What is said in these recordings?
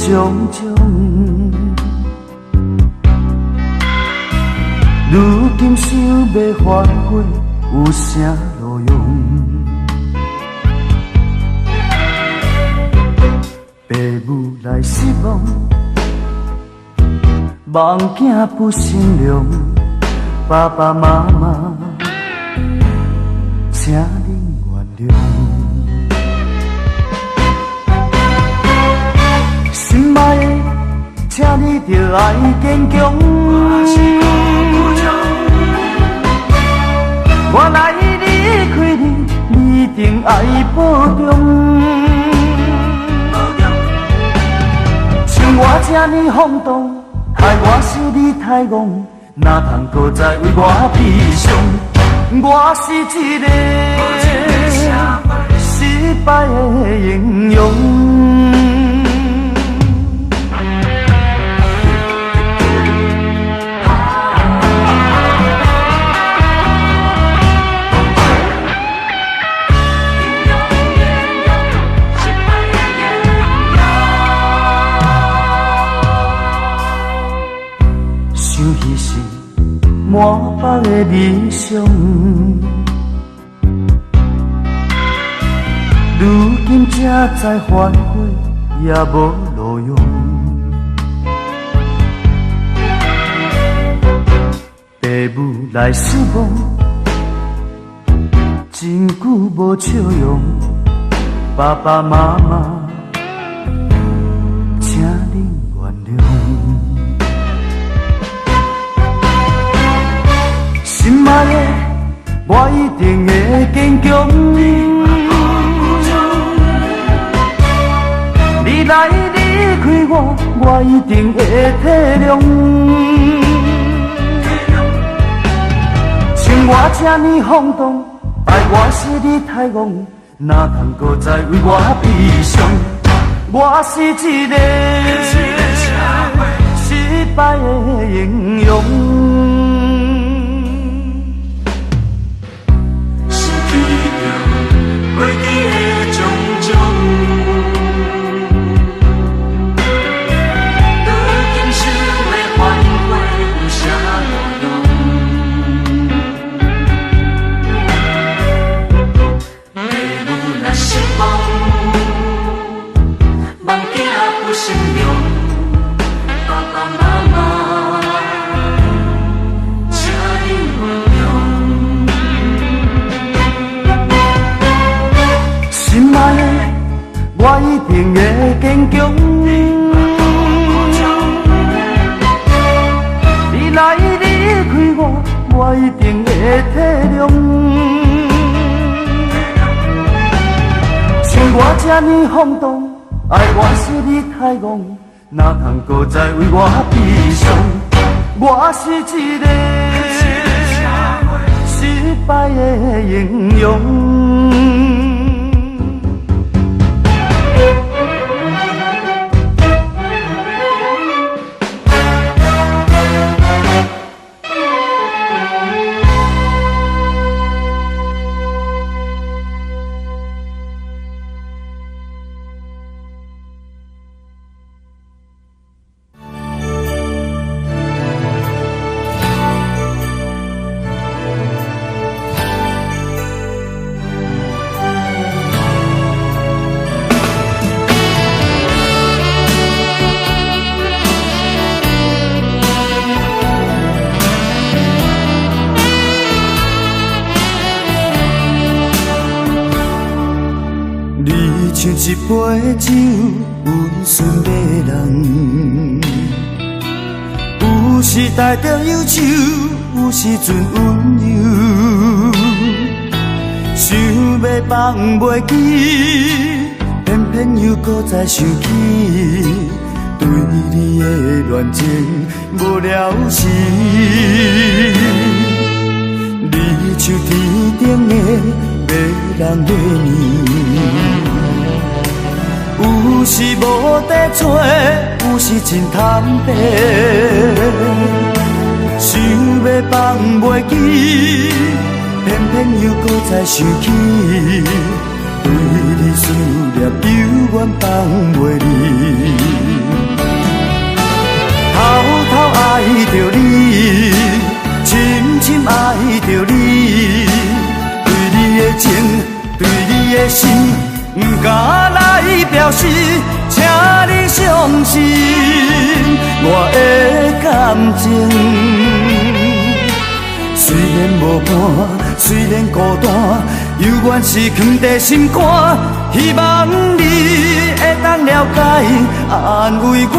种种，如今想要反悔，有啥路用？父母来失望，望囝不善良，爸爸妈妈，请您原谅。心爱的，请你着爱坚强。我来离开你，你一定爱保重。像我这呢放荡，害我心里太戆，哪通搁再为我悲伤？我是一个失败的英雄。满腹的理想，如今才知反悔也无路用。父母来失望，真久无笑容。爸爸妈妈，请您原谅。心爱的，我一定会坚强。你来离开我，我一定会体谅。像我这呢放荡，爱我心里太戆，哪通搁再为我悲伤？我是一个失败的英雄。过去的种种，如今想要反悔，有啥路用？父母若失望，望囝不善良，爸爸妈妈，请您原谅。心爱的，我一定会坚强。你来离开我，我一定会体谅。像我这呢放荡，爱我心里太戆，哪通搁再为我悲伤？我是一个失败的英雄。像一杯酒，温顺迷人。有时带着忧愁，有时阵温柔。想要放袂记，偏偏又搁再想起，对你的恋情无了时。你像天顶的迷人的年。有时无地找，有时真坦白，想要放袂记，偏偏又搁再想起，对你思念永远放袂离。偷偷爱着你，深深爱着你，对你的情，对你的心，不敢来表示，请你相信我的感情。虽然无伴，虽然孤单，犹原是藏在心肝。希望你会当了解，安慰我。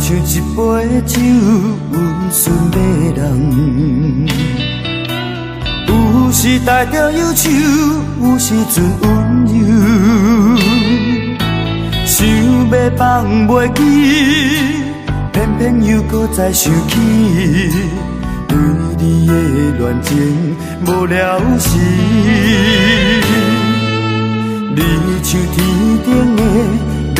像一杯酒，温顺迷人。有时带着忧愁，有时阵温柔。想要放袂记，偏偏又搁再想起，对你的恋情无了时。你像天顶的迷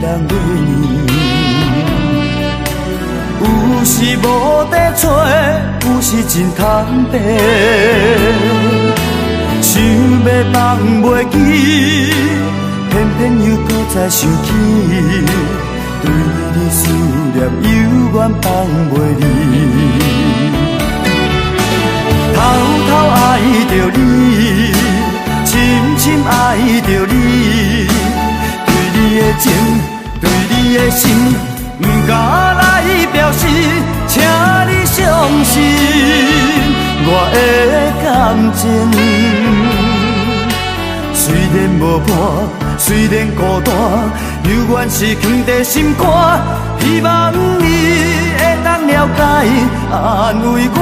人月圆。有时无地找，有时真坦白。想要放袂记，偏偏又搁再想起，对你思念犹原放袂离。偷偷爱着你，深深爱着你，对你的情，对你的心。不敢来表示，请你相信我的感情。虽然无伴，虽然孤单，犹原是藏在心肝。希望你会当了解，安慰我。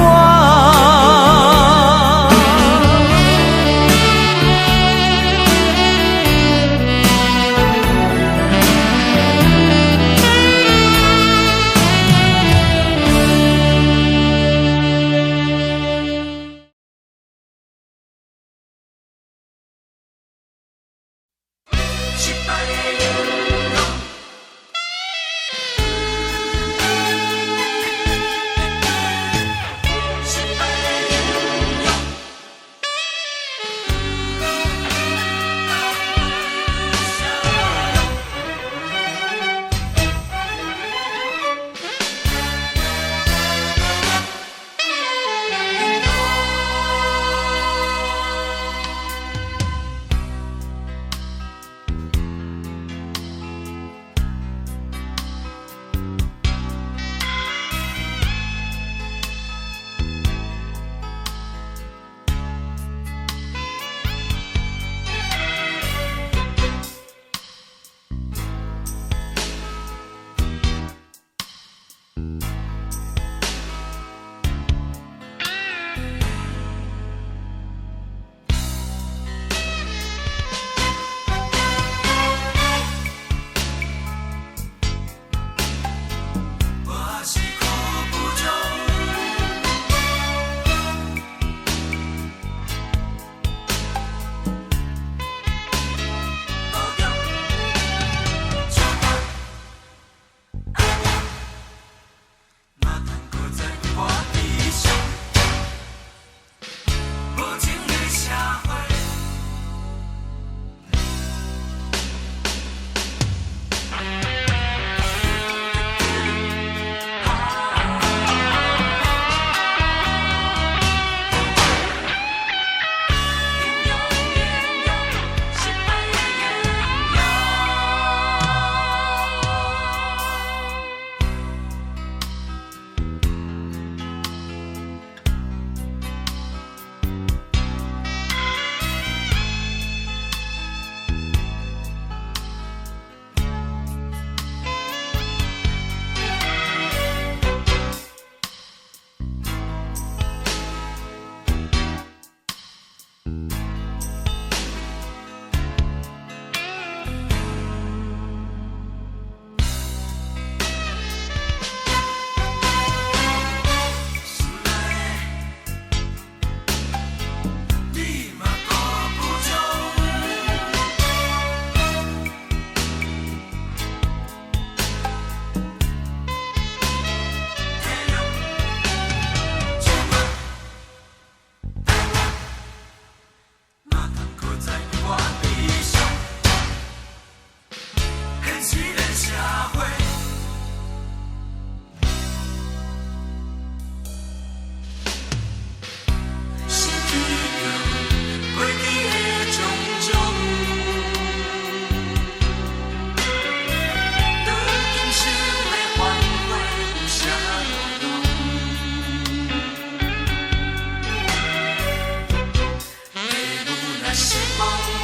梦。